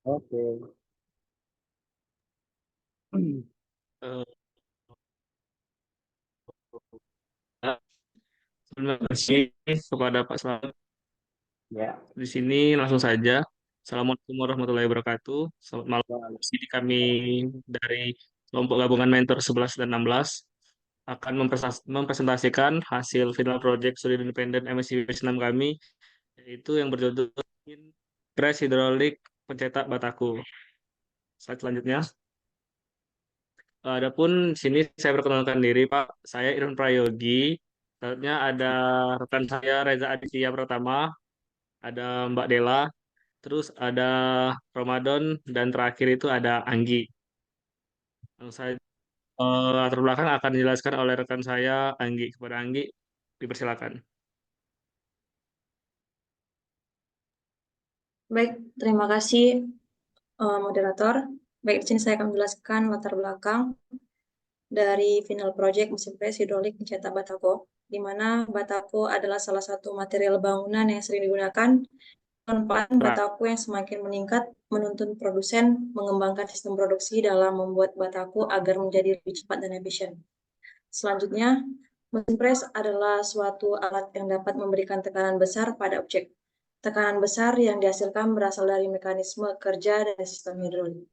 Oke. Eh, Terima kasih kepada Pak Selamat. Ya. Di sini langsung saja. Assalamualaikum warahmatullahi wabarakatuh. Selamat malam. Di sini kami dari kelompok gabungan mentor 11 dan 16 akan mempresentasikan hasil final project studi independen MSc Vietnam kami, yaitu yang berjudul Press Hidrolik Pencetak Bataku. Slide selanjutnya. Adapun di sini saya perkenalkan diri, Pak. Saya Irfan Prayogi. Selanjutnya ada rekan saya Reza Aditya Pratama, ada Mbak Dela, terus ada Ramadan, dan terakhir itu ada Anggi. Yang saya latar belakang akan dijelaskan oleh rekan saya Anggi. Kepada Anggi, dipersilakan. Baik, terima kasih moderator. Baik, di sini saya akan menjelaskan latar belakang dari final project mesin pres hidrolik pencetak batako, di mana batako adalah salah satu material bangunan yang sering digunakan. Manfaat batako yang semakin meningkat menuntun produsen mengembangkan sistem produksi dalam membuat batako agar menjadi lebih cepat dan efisien. Selanjutnya, mesin pres adalah suatu alat yang dapat memberikan tekanan besar pada objek. Tekanan besar yang dihasilkan berasal dari mekanisme kerja dari sistem hidrolik.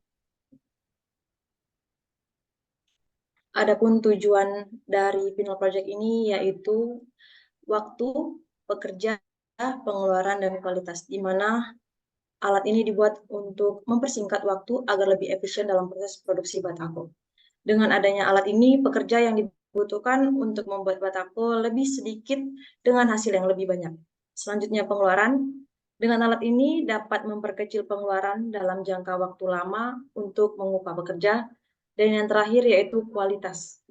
Adapun tujuan dari final project ini yaitu waktu, pekerja, pengeluaran, dan kualitas, di mana alat ini dibuat untuk mempersingkat waktu agar lebih efisien dalam proses produksi batako. Dengan adanya alat ini, pekerja yang dibutuhkan untuk membuat batako lebih sedikit dengan hasil yang lebih banyak. Selanjutnya, pengeluaran. Dengan alat ini dapat memperkecil pengeluaran dalam jangka waktu lama untuk mengupah pekerja. Dan yang terakhir yaitu kualitas.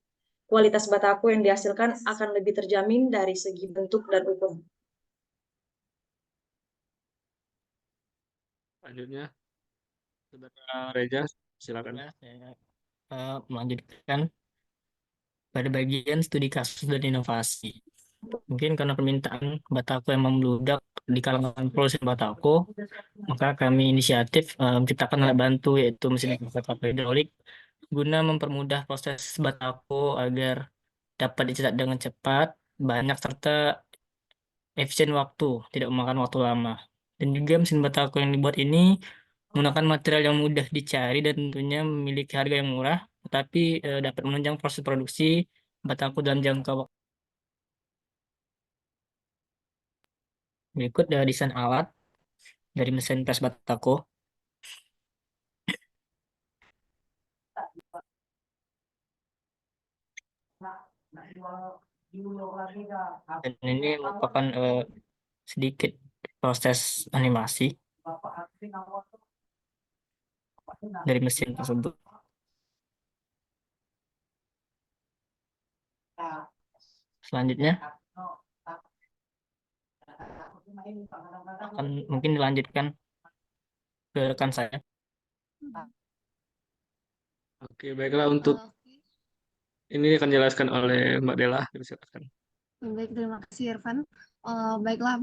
Kualitas batako yang dihasilkan akan lebih terjamin dari segi bentuk dan ukuran. Selanjutnya, Saudara Reza, silakan. Saya melanjutkan pada bagian studi kasus dan inovasi. Mungkin karena permintaan batako yang membludak di kalangan produsen batako, maka kami inisiatif menciptakan alat bantu yaitu mesin batako hidrolik guna mempermudah proses batako agar dapat dicetak dengan cepat, banyak serta efisien waktu, tidak memakan waktu lama. Dan juga mesin batako yang dibuat ini menggunakan material yang mudah dicari dan tentunya memiliki harga yang murah, tetapi dapat menunjang proses produksi batako dalam jangka waktu. Berikut dari desain alat dari mesin pres batako. Dan ini merupakan sedikit proses animasi dari mesin tersebut. Selanjutnya akan mungkin dilanjutkan ke rekan saya. Oke, baiklah, untuk ini akan dijelaskan oleh Mbak Dela. Dipersilakan. Baik, terima kasih Irfan. Baiklah,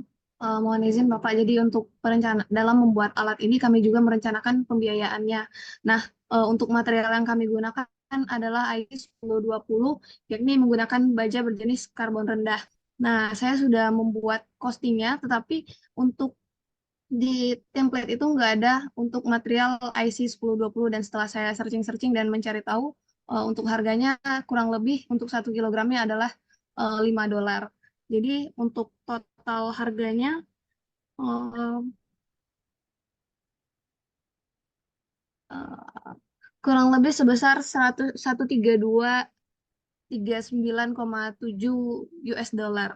mohon izin Bapak. Jadi untuk dalam membuat alat ini kami juga merencanakan pembiayaannya. Nah, untuk material yang kami gunakan adalah IS 1020, yakni menggunakan baja berjenis karbon rendah. Nah, saya sudah membuat costingnya, tetapi untuk di template itu nggak ada untuk material IC 1020, dan setelah saya searching-searching dan mencari tahu, untuk harganya kurang lebih untuk 1 kilogramnya adalah $5. Jadi untuk total harganya eh, eh, kurang lebih sebesar 132,39,7 US dollar.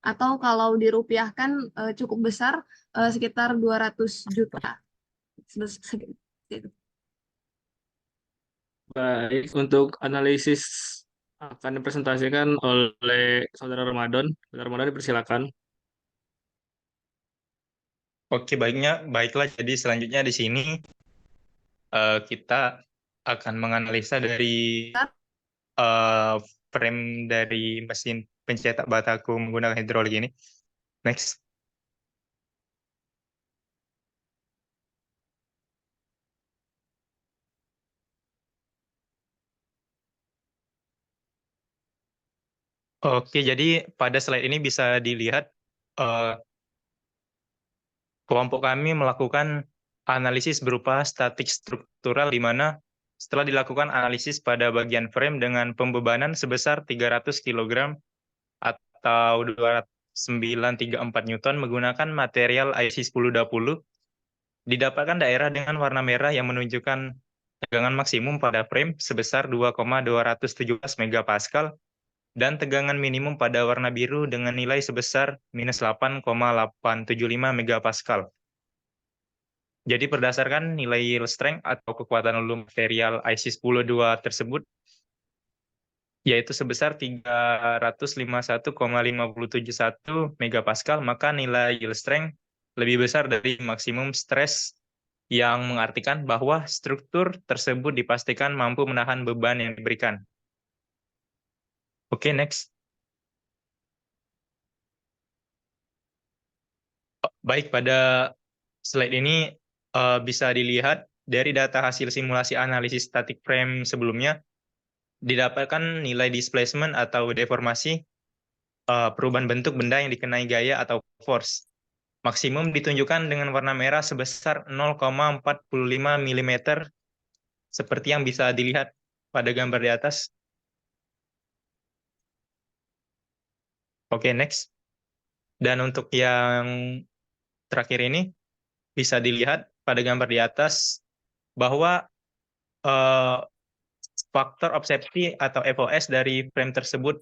Atau kalau dirupiahkan cukup besar, sekitar 200 juta. Baik, untuk analisis akan dipresentasikan oleh Saudara Ramadan. Saudara Ramadan, dipersilakan. Oke, baiklah. Jadi selanjutnya di sini kita akan menganalisa dari eh, frame dari mesin pencetak bataku menggunakan hidrolik ini. Next. Oke, jadi pada slide ini bisa dilihat eh, kelompok kami melakukan analisis berupa statik struktural di mana setelah dilakukan analisis pada bagian frame dengan pembebanan sebesar 300 kg atau 20934 Newton menggunakan material IC1020, didapatkan daerah dengan warna merah yang menunjukkan tegangan maksimum pada frame sebesar 2,217 megapascal dan tegangan minimum pada warna biru dengan nilai sebesar minus 8,875 megapascal. Jadi berdasarkan nilai yield strength atau kekuatan lulu material IC10-2 tersebut, yaitu sebesar 351,5071 megapascal, maka nilai yield strength lebih besar dari maksimum stress, yang mengartikan bahwa struktur tersebut dipastikan mampu menahan beban yang diberikan. Oke, next. Baik, pada slide ini bisa dilihat dari data hasil simulasi analisis static frame sebelumnya, didapatkan nilai displacement atau deformasi perubahan bentuk benda yang dikenai gaya atau force. Maksimum ditunjukkan dengan warna merah sebesar 0,45 mm, seperti yang bisa dilihat pada gambar di atas. Oke, next. Dan untuk yang terakhir ini, bisa dilihat pada gambar di atas bahwa eh, faktor observasi atau FOS dari frame tersebut.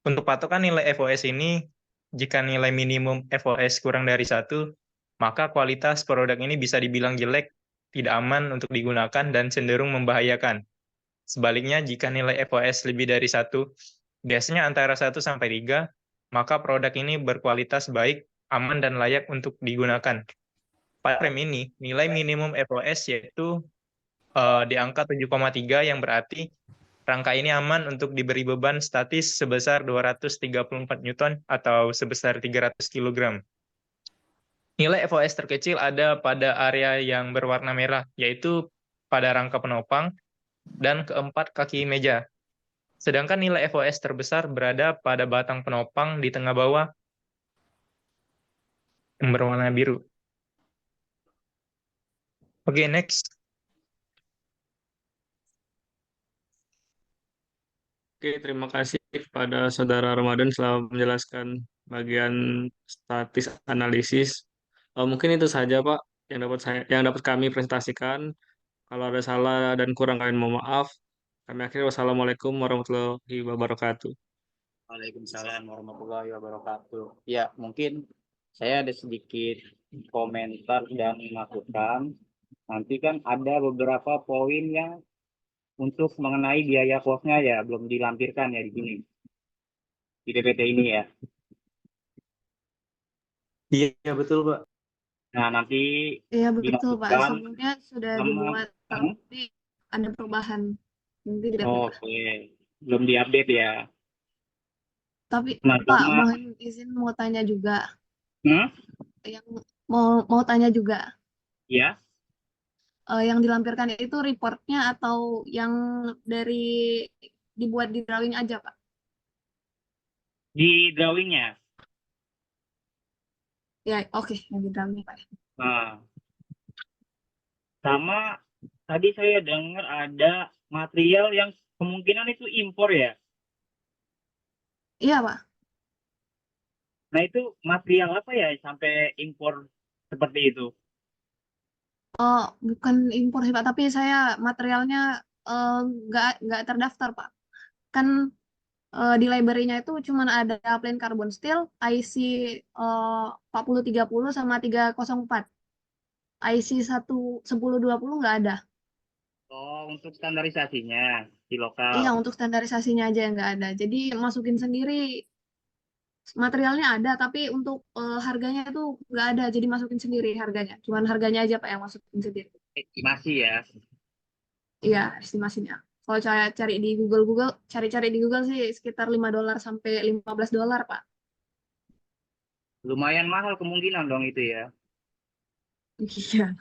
Untuk patokan nilai FOS ini, jika nilai minimum FOS kurang dari 1, maka kualitas produk ini bisa dibilang jelek, tidak aman untuk digunakan, dan cenderung membahayakan. Sebaliknya, jika nilai FOS lebih dari 1, biasanya antara 1 sampai 3, maka produk ini berkualitas baik, aman, dan layak untuk digunakan. Pada frame ini, nilai minimum FOS yaitu di angka 7,3, yang berarti rangka ini aman untuk diberi beban statis sebesar 234 Newton atau sebesar 300 kg. Nilai FOS terkecil ada pada area yang berwarna merah, yaitu pada rangka penopang dan keempat kaki meja. Sedangkan nilai FOS terbesar berada pada batang penopang di tengah bawah yang berwarna biru. Oke, next. Oke, terima kasih kepada Saudara Ramadan telah menjelaskan bagian statis analisis. Mungkin itu saja, Pak, yang dapat kami presentasikan. Kalau ada salah dan kurang kalian mohon maaf. Kami akhiri wassalamualaikum warahmatullahi wabarakatuh. Waalaikumsalam warahmatullahi wabarakatuh. Ya, mungkin saya ada sedikit komentar dan masukan. Nanti kan ada beberapa poin yang untuk mengenai biaya kosnya ya belum dilampirkan ya di sini di PPT ini ya. Iya, betul, Pak. Nah, nanti Iya betul Pak, dilakukan sebelumnya sudah sama. dibuat tapi ada perubahan. Nanti tidak. Oke, belum diupdate ya. Tapi Nah, Pak, sama. mohon izin mau tanya juga. Hmm? Yang mau tanya juga. Ya, Yang dilampirkan itu reportnya atau yang dari dibuat di drawing aja Pak? di drawingnya. Ya, oke, yang di drawing Pak. Nah, sama tadi saya dengar ada material yang kemungkinan itu impor ya. Iya Pak. Nah, itu material apa ya sampai impor seperti itu? Oh, bukan impor sih Pak, tapi saya materialnya nggak terdaftar Pak. Kan di library-nya itu cuma ada plain carbon steel, IC 4030 sama 304. IC 1020 nggak ada. Oh, untuk standarisasinya di lokal. Iya, untuk standarisasinya aja yang nggak ada. Jadi masukin sendiri materialnya ada, tapi untuk harganya itu nggak ada. Jadi masukin sendiri harganya. Cuman harganya aja Pak yang masukin sendiri. Estimasi ya. Iya, estimasinya. Kalau saya cari di Google, cari-cari di Google sih sekitar $5 sampai $15 Pak. Lumayan mahal kemungkinan dong itu ya. Iya.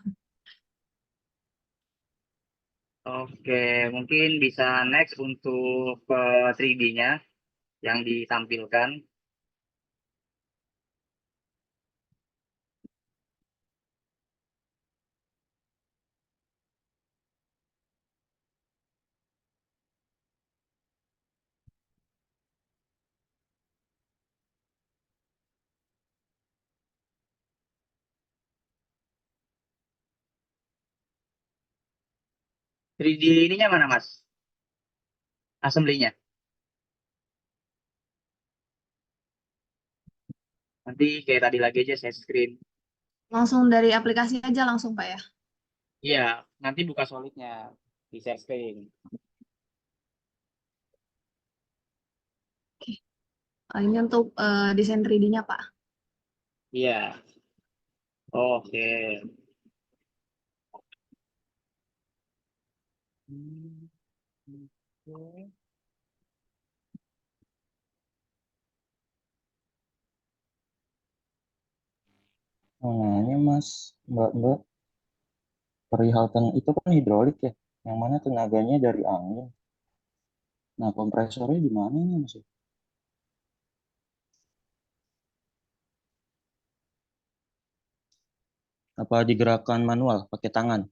Oke, mungkin bisa next untuk 3D-nya. yang ditampilkan. Jadi di ininya mana Mas? Assembly-nya. Nanti kayak tadi lagi aja saya screen. Langsung dari aplikasi aja langsung Pak ya. Iya, nanti buka solidnya di share screen. Oke. Ini untuk desain 3D-nya Pak. Iya. Oke. Oke. Mau nanya Mas, Mbak, perihal itu kan hidrolik ya, yang mana tenaganya dari angin. Nah, kompresornya di mana nih Mas? Apa digerakkan manual pakai tangan?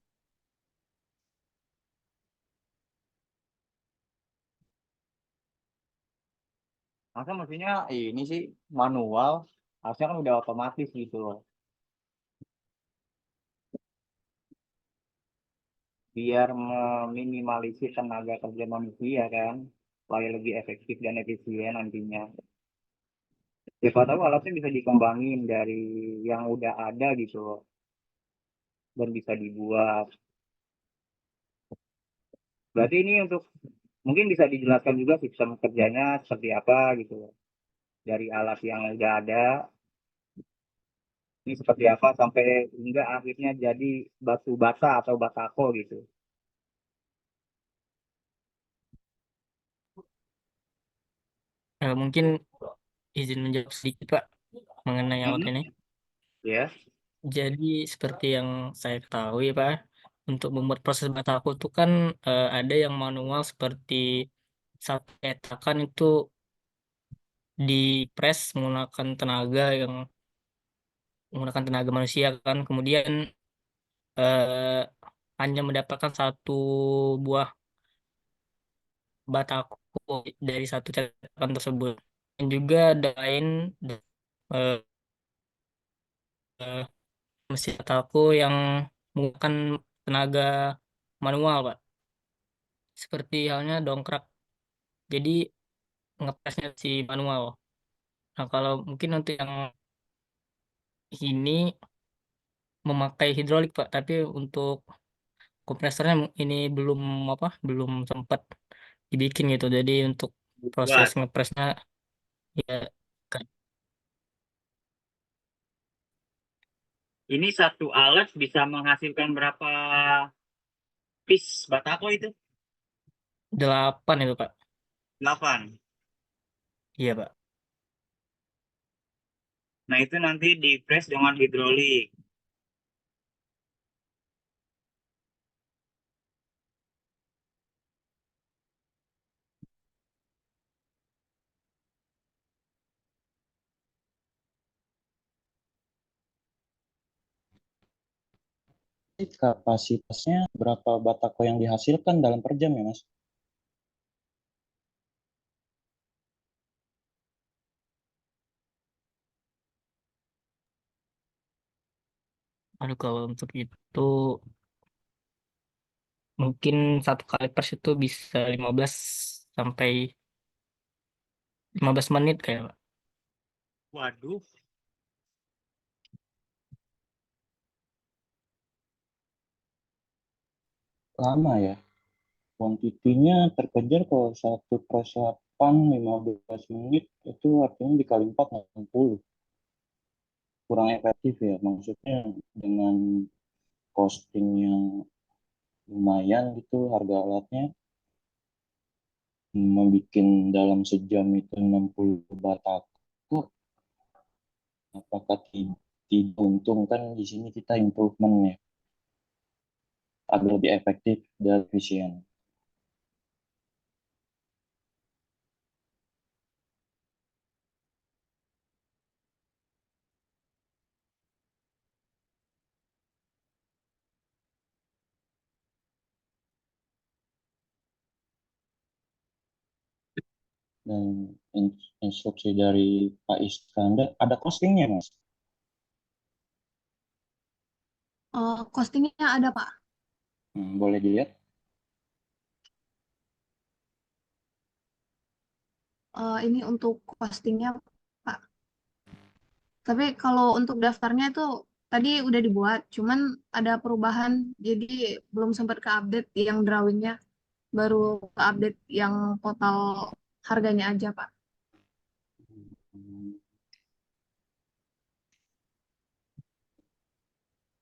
Masa maksudnya ini sih manual, harusnya kan udah otomatis gitu loh. Biar meminimalisir tenaga kerja manusia kan, supaya lebih efektif dan efisien nantinya. Siapa tahu alatnya bisa dikembangin dari yang udah ada gitu loh, dan bisa dibuat. Berarti ini untuk mungkin bisa dijelaskan juga sistem kerjanya seperti apa gitu loh. Dari alat yang udah ada, ini seperti apa sampai hingga akhirnya jadi batu bata atau batako gitu. Mungkin izin menjawab sedikit Pak mengenai alat Mhm. ini. Ya. Jadi seperti yang saya ketahui Pak, untuk membuat proses batako itu kan ada yang manual seperti satu cetakan itu di press menggunakan tenaga manusia kan, kemudian eh, hanya mendapatkan satu buah batako dari satu cetakan tersebut. Dan juga ada lain eh, eh, mesin batako yang menggunakan tenaga manual Pak, seperti halnya dongkrak. Jadi ngepresnya si manual. Nah, kalau mungkin untuk yang ini memakai hidrolik Pak, tapi untuk kompresornya ini belum sempat dibikin gitu. Jadi untuk proses Buat. ngepresnya ya kan. Ini satu alat bisa menghasilkan berapa piece batako itu? 8 itu Pak. 8. Iya Pak. Nah, itu nanti di press dengan hidrolik. Kapasitasnya berapa batako yang dihasilkan dalam per jam ya Mas? Aduh, kalau untuk itu mungkin satu kali press itu bisa 15 sampai 15 menit kayak Pak. Waduh. Lama ya. Kuantitinya terkejar kalau satu persiapan 15 menit itu artinya dikali 4 60. Kurang efektif ya. Maksudnya dengan costing yang lumayan gitu harga alatnya membuat dalam sejam itu 60 batako, apakah tidak untung kan di sini kita improvement ya agar lebih efektif dan efisien. Dan instruksi dari Pak Iskandar ada costingnya, Mas. Costingnya ada, Pak. Boleh dilihat? Ini untuk costingnya, Pak. Tapi kalau untuk daftarnya itu tadi udah dibuat, cuman ada perubahan, jadi belum sempat ke update yang drawingnya, baru ke update yang total harganya aja, Pak. Hmm,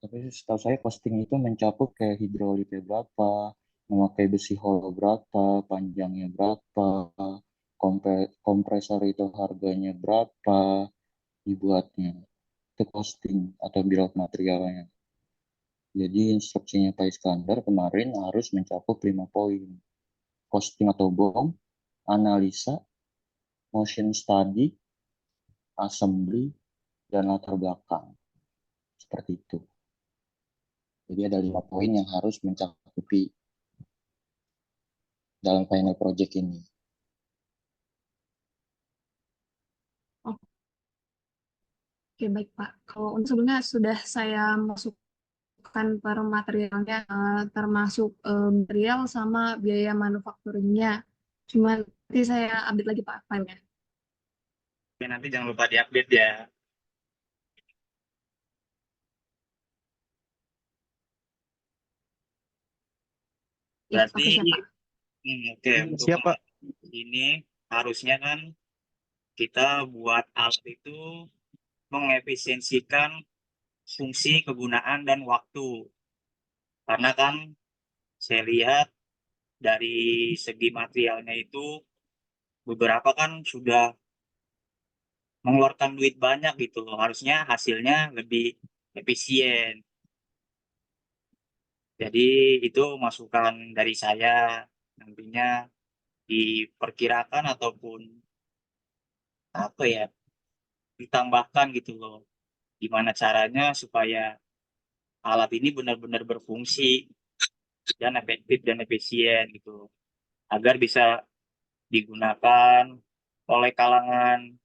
Tapi setahu saya costing itu mencakup kayak hidroliknya berapa, memakai besi hollow berapa, panjangnya berapa, kompresor itu harganya berapa dibuatnya. Itu costing atau bill of materialnya. Jadi instruksinya Pak Iskandar kemarin harus mencakup 5 poin. Costing atau BOM, analisa, motion study, assembly, dan latar belakang. Seperti itu. Jadi ada 5 poin yang harus mencakupi dalam final project ini. Oke, baik, Pak. Kalau untuk sebelumnya sudah saya masukkan per materialnya, termasuk material sama biaya manufakturnya. Cuman nanti saya update lagi, Pak, filenya. Oke, nanti jangan lupa diupdate ya. Ya, Berarti, oke, siap, Pak. oke, untuk Siap, Pak. ini harusnya kan kita buat alat itu mengefisiensikan fungsi kegunaan dan waktu. Karena kan saya lihat dari segi materialnya itu beberapa kan sudah mengeluarkan duit banyak gitu loh. Harusnya hasilnya lebih efisien. Jadi itu masukan dari saya, nantinya diperkirakan ataupun apa ya, ditambahkan gitu loh. Gimana caranya supaya alat ini benar-benar berfungsi dan efektif dan efisien gitu. Agar bisa digunakan oleh kalangan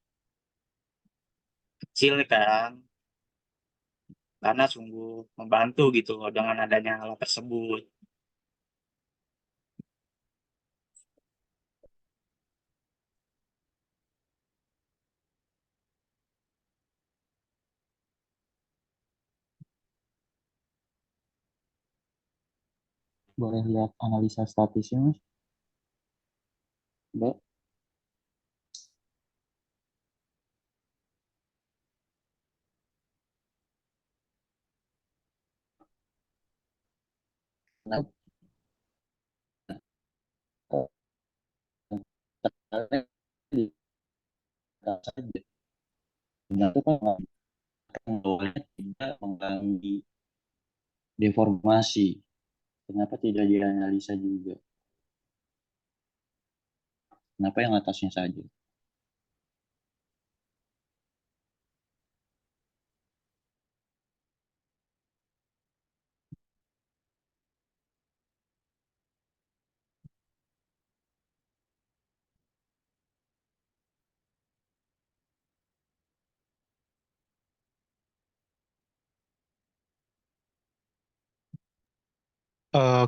kecil kan, karena sungguh membantu gitu loh dengan adanya alat tersebut. Boleh lihat analisa statisnya, Mas? Mbak? Nah, di saja. Benar itu kan tidak mengalami deformasi. Kenapa tidak dianalisa juga? Kenapa yang atasnya saja?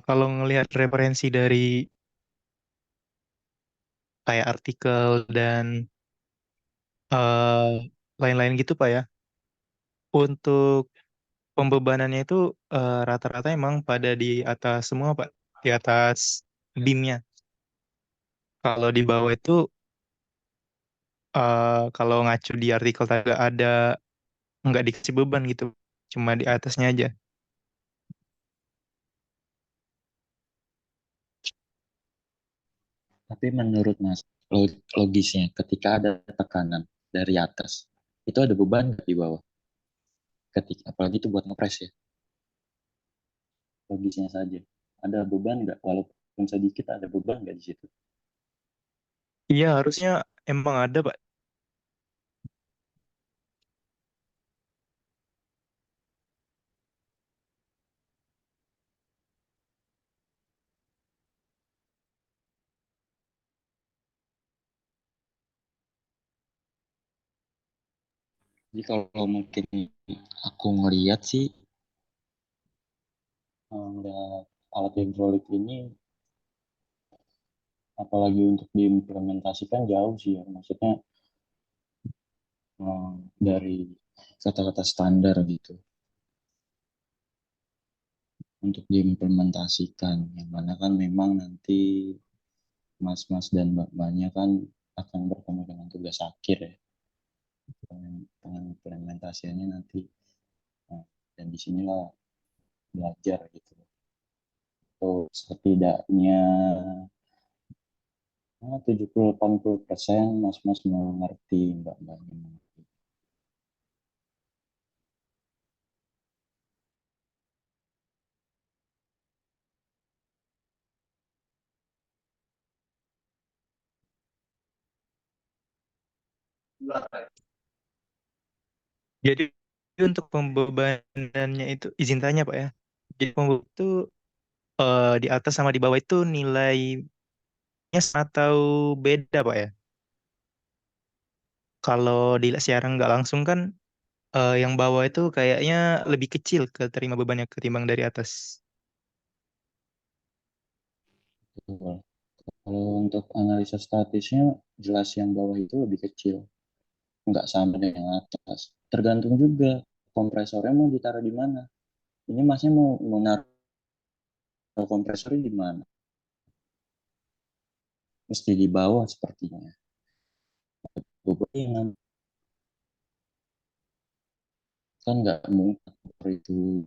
Kalau ngelihat referensi dari kayak artikel dan eh, lain-lain gitu, Pak ya. Untuk pembebanannya itu rata-rata emang pada di atas semua, Pak. Di atas beamnya. Kalau di bawah itu kalau ngacu di artikel tadi ada nggak dikasih beban gitu. Cuma di atasnya aja. Tapi menurut Mas, logisnya ketika ada tekanan dari atas, itu ada beban nggak di bawah? Ketika, apalagi itu buat ngepres ya, logisnya saja. Ada beban nggak? Walaupun sedikit ada beban nggak di situ? Iya, harusnya emang ada, Pak. Jadi kalau mungkin aku ngeliat sih, ngeliat alat hidrolik ini, apalagi untuk diimplementasikan jauh sih ya. Maksudnya dari kata-kata standar gitu untuk diimplementasikan, yang mana kan memang nanti mas-mas dan mbak-mbaknya kan akan bertemu dengan tugas akhir ya, pengimplementasiannya nanti. Nah, dan disinilah belajar gitu. So, setidaknya 70-80% mas-mas mengerti, mbak-mbaknya mengerti. Jadi untuk pembebanannya itu izin tanya Pak ya. Jadi pembeban itu di atas sama di bawah itu nilainya sama atau beda Pak ya? Kalau di siaran nggak langsung kan yang bawah itu kayaknya lebih kecil keterima bebannya ketimbang dari atas. Betul. Kalau untuk analisa statisnya, jelas yang bawah itu lebih kecil, nggak sama dengan yang atas. Tergantung juga kompresornya mau ditaruh di mana. Ini masnya mau naruh kompresornya di mana? Mesti di bawah sepertinya. Beban kan nggak mungkin itu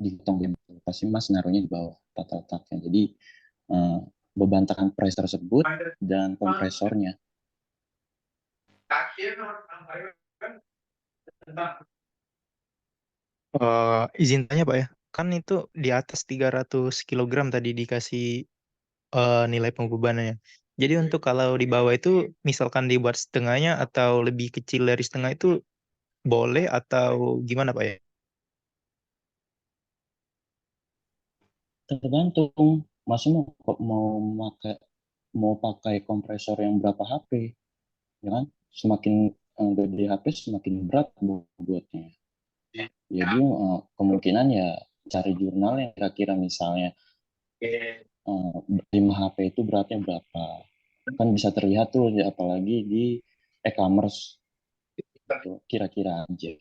dihitung, pasti mas naruhnya di bawah tata letaknya. Jadi eh, beban tekan press tersebut dan kompresornya. Izin tanya Pak ya, kan itu di atas 300 kilogram tadi dikasih nilai pembebanannya. Jadi untuk kalau di bawah itu misalkan dibuat setengahnya atau lebih kecil dari setengah itu boleh atau gimana Pak ya? Tergantung mas mau pakai kompresor yang berapa HP, ya kan? Semakin gede HP semakin berat bobotnya. Jadi kemungkinan ya cari jurnal yang kira-kira misalnya 5 HP itu beratnya berapa. Kan bisa terlihat tuh ya, apalagi di e-commerce kira-kira aja.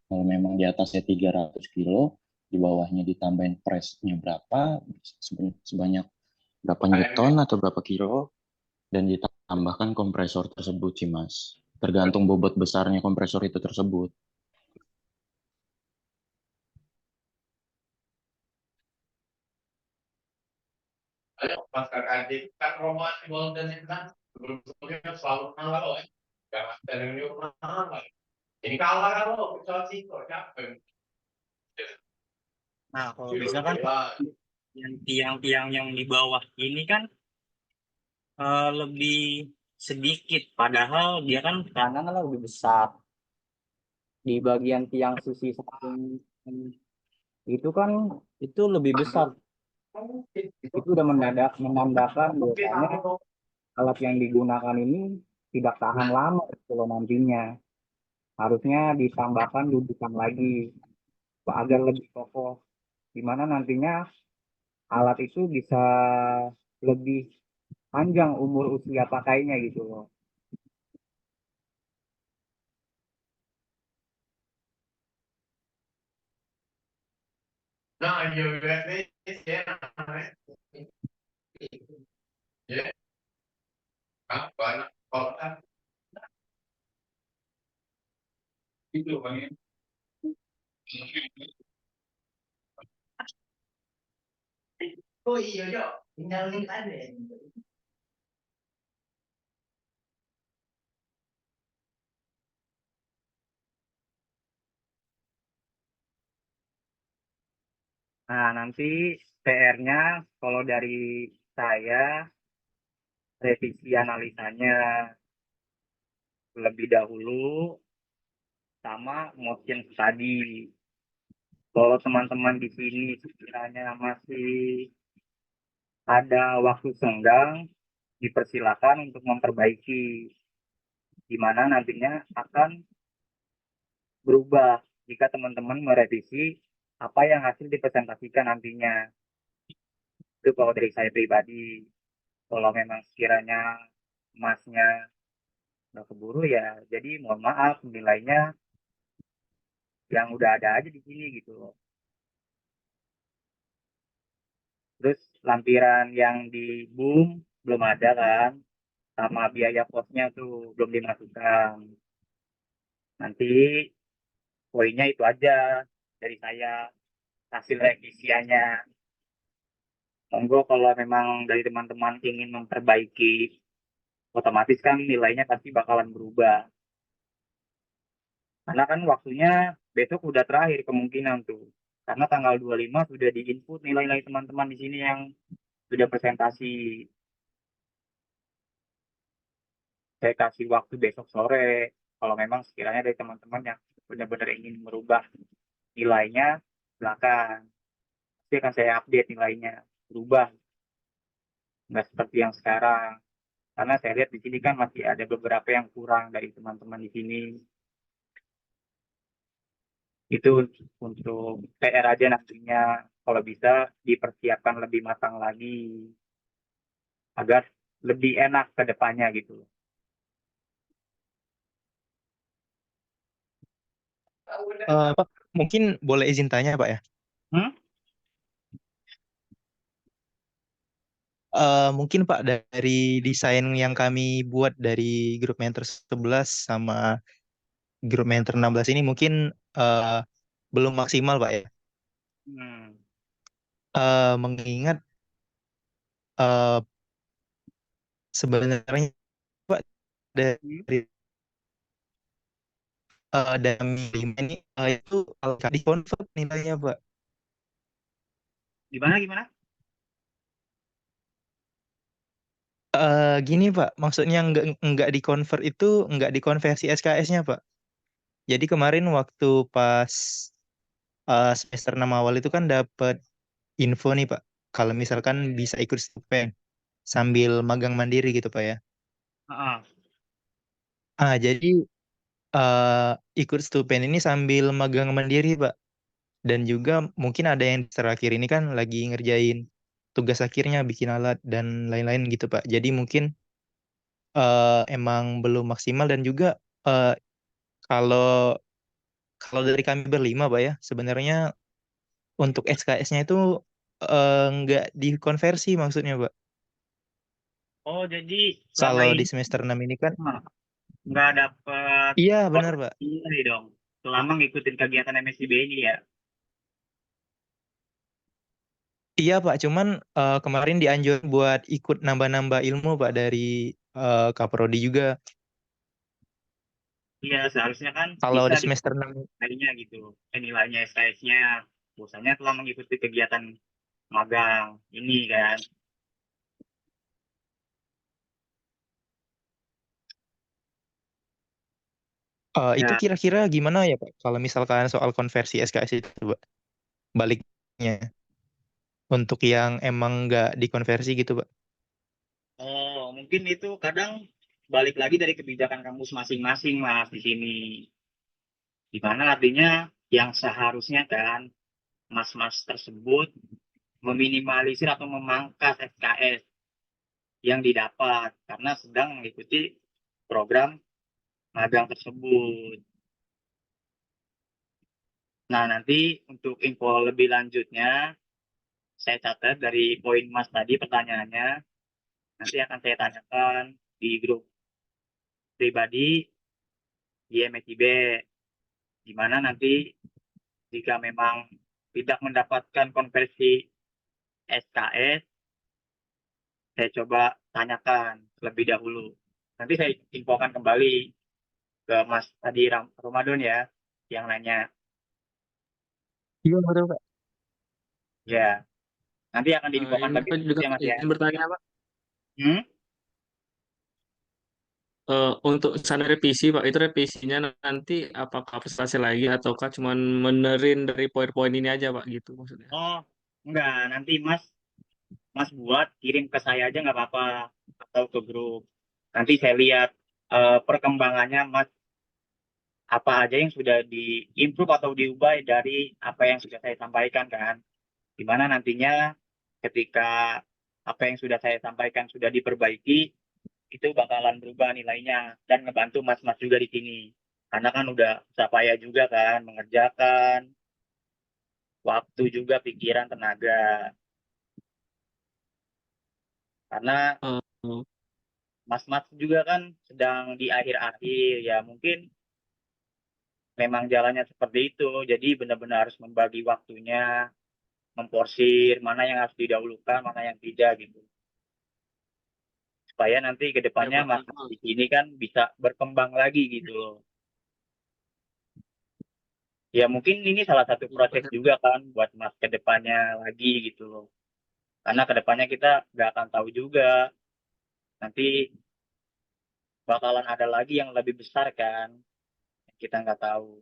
Kalau memang di atasnya 300 kilo, di bawahnya ditambahin pressnya berapa, sebanyak berapa newton atau berapa kilo, dan ditambahkan kompresor tersebut sih mas. Tergantung bobot besarnya kompresor itu tersebut. Nah, kalau bisa kan yang tiang-tiang yang di bawah ini kan lebih sedikit, padahal dia kan kanan lebih besar. Di bagian tiang sisi samping itu kan itu lebih besar. Itu udah menandakan bahwasanya alat yang digunakan ini tidak tahan lama kalau nantinya. Harusnya ditambahkan dudukan lagi agar lebih kokoh, di mana nantinya alat itu bisa lebih panjang umur usia pakainya gitu loh. Nah, nanti PR-nya kalau dari saya revisi analisanya lebih dahulu sama motion study. Kalau teman-teman di sini sekiranya masih ada waktu senggang, dipersilakan untuk memperbaiki, di mana nantinya akan berubah jika teman-teman merevisi apa yang hasil dipresentasikan nantinya. Itu kalau dari saya pribadi. Kalau memang sekiranya Masnya nggak keburu ya, jadi mohon maaf nilainya yang udah ada aja di sini gitu loh. Terus lampiran yang di boom belum ada kan, sama biaya kosnya tuh belum dimasukkan. Nanti poinnya itu aja dari saya, hasil revisiannya. Monggo kalau memang dari teman-teman ingin memperbaiki, otomatis kan nilainya pasti bakalan berubah. Karena kan waktunya besok udah terakhir kemungkinan tuh. Karena tanggal 25 sudah di-input nilai-nilai teman-teman di sini yang sudah presentasi. Saya kasih waktu besok sore. Kalau memang sekiranya dari teman-teman yang benar-benar ingin merubah nilainya, silakan. Pasti akan saya update nilainya. Berubah. Nggak seperti yang sekarang. Karena saya lihat di sini kan masih ada beberapa yang kurang dari teman-teman di sini. Itu untuk PR aja nantinya, kalau bisa dipersiapkan lebih matang lagi agar lebih enak ke depannya gitu. Pak, mungkin boleh izin tanya Pak ya? Hmm? Mungkin Pak, dari desain yang kami buat dari grup mentor 11 sama grup mentor 16 ini mungkin eh, belum maksimal Pak ya. Hmm. Mengingat eh, sebenarnya Pak Hmm? dari dalam lima ini itu kalau di convert nilainya Pak. Gimana? Gini Pak, maksudnya nggak di convert itu nggak dikonversi SKS-nya Pak. Jadi kemarin waktu pas semester 6 awal itu kan dapat info nih Pak, kalau misalkan bisa ikut stipend sambil magang mandiri gitu Pak ya. Ah, Jadi ikut stipend ini sambil magang mandiri Pak. Dan juga mungkin ada yang terakhir ini kan lagi ngerjain tugas akhirnya bikin alat dan lain-lain gitu Pak. Jadi mungkin emang belum maksimal dan juga eh, kalau kalau dari kami berlima Pak ya, sebenarnya untuk SKS-nya itu nggak dikonversi maksudnya Pak. oh jadi selama Kalau di ini semester 6 ini kan, nggak dapat iya benar Pak. ini dong. Selama ngikutin kegiatan MSIB ini ya. Iya Pak, cuman kemarin dianjur buat ikut nambah-nambah ilmu Pak dari Kaprodi juga. Iya, seharusnya kan Kalau bisa di di semester 6, nilainya gitu, nilainya SKS-nya. Bosannya telah mengikuti kegiatan magang ini kan. itu Ya, kira-kira gimana ya Pak? Kalau misalkan soal konversi SKS itu Pak, baliknya untuk yang emang nggak dikonversi gitu Pak. oh mungkin itu kadang balik lagi dari kebijakan kampus masing-masing mas di sini. Di mana artinya yang seharusnya kan mas-mas tersebut meminimalisir atau memangkas SKS yang didapat karena sedang mengikuti program magang tersebut. Nah, nanti untuk info lebih lanjutnya, saya catat dari poin Mas tadi pertanyaannya, nanti akan saya tanyakan di grup pribadi di MSIB, di mana nanti jika memang tidak mendapatkan konversi SKS, saya coba tanyakan lebih dahulu. Nanti saya infokan kembali ke Mas tadi Ramadan ya, yang nanya. Iya betul Pak. Ya, nanti akan diinfokan Ini lebih aku lanjut juga ya Mas ya. izin bertanya Pak. Hmm? Untuk sana revisi Pak, itu revisinya nanti apakah prestasi lagi ataukah cuma menerin dari poin-poin ini aja Pak gitu maksudnya? Oh, enggak. Nanti Mas buat kirim ke saya aja nggak apa-apa atau ke grup. Nanti saya lihat perkembangannya Mas apa aja yang sudah di-improve atau diubah dari apa yang sudah saya sampaikan kan. Dimana nantinya ketika apa yang sudah saya sampaikan sudah diperbaiki, itu bakalan berubah nilainya dan ngebantu mas-mas juga di sini. Karena kan udah susah payah juga kan mengerjakan, waktu juga, pikiran, tenaga. Karena Eh, mas-mas juga kan sedang di akhir-akhir ya, mungkin memang jalannya seperti itu. Jadi benar-benar harus membagi waktunya, memporsir mana yang harus didahulukan, mana yang tidak gitu. Supaya nanti ke ya depannya Pak. mas-mas di sini kan bisa berkembang lagi gitu loh. Ya mungkin ini salah satu Ya, Pak. proses juga kan buat mas ke depannya lagi gitu loh. Karena ke depannya kita nggak akan tahu juga. Nanti bakalan ada lagi yang lebih besar kan. Yang kita nggak tahu.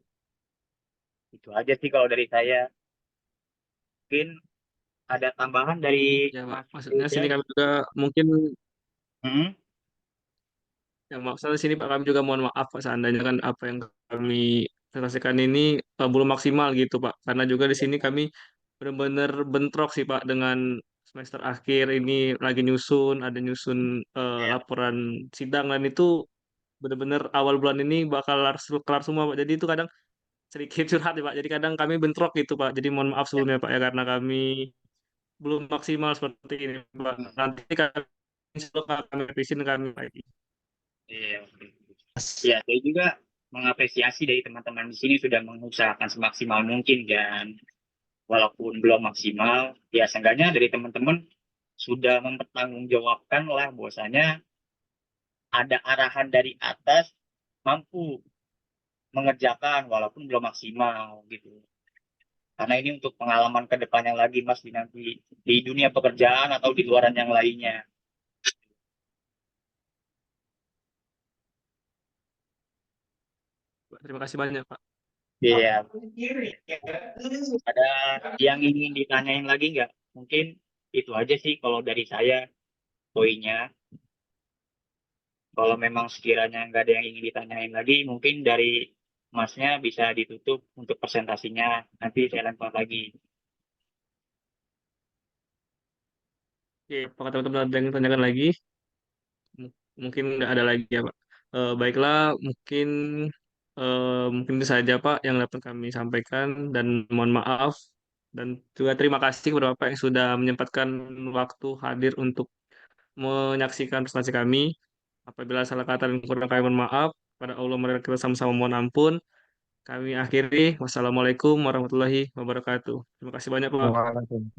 Itu aja sih kalau dari saya. Mungkin ada tambahan dari Ya Pak. Mas Maksudnya Yuda. sini kami juga mungkin Hmm? yang maksudnya sini Pak kami juga mohon maaf Pak seandainya kan apa yang kami presentasikan ini belum maksimal gitu Pak. Karena juga di sini kami benar-benar bentrok sih Pak dengan semester akhir ini lagi nyusun, ada nyusun laporan sidang dan itu benar-benar awal bulan ini bakal kelar semua Pak. Jadi itu kadang sedikit curhat ya Pak. Jadi kadang kami bentrok gitu Pak. Jadi mohon maaf sebelumnya Pak ya karena kami belum maksimal seperti ini Pak. Nanti kami insya Allah kami revisin kami lagi. Iya. Ya, saya juga mengapresiasi dari teman-teman di sini sudah mengusahakan semaksimal mungkin kan. Walaupun belum maksimal, ya seenggaknya dari teman-teman sudah mempertanggungjawabkan lah bahwasanya ada arahan dari atas mampu mengerjakan walaupun belum maksimal gitu. Karena ini untuk pengalaman ke depannya lagi Mas di nanti di dunia pekerjaan atau di luaran yang lainnya. Pak. Terima kasih banyak Pak. Iya. Ada yang ingin ditanyain lagi nggak? Mungkin itu aja sih kalau dari saya poinnya. Kalau memang sekiranya nggak ada yang ingin ditanyain lagi, mungkin dari Masnya bisa ditutup untuk presentasinya. Nanti saya lempar lagi. Oke, apakah teman-teman ada yang tanyakan lagi? Mungkin nggak ada lagi ya Pak. Baiklah, mungkin itu saja Pak yang dapat kami sampaikan dan mohon maaf dan juga terima kasih kepada Bapak yang sudah menyempatkan waktu hadir untuk menyaksikan presentasi kami. Apabila salah kata dan kurang kami mohon maaf. Pada Allah mari kita sama-sama mohon ampun. Kami akhiri. Wassalamualaikum warahmatullahi wabarakatuh. Terima kasih banyak Pak. Waalaikumsalam.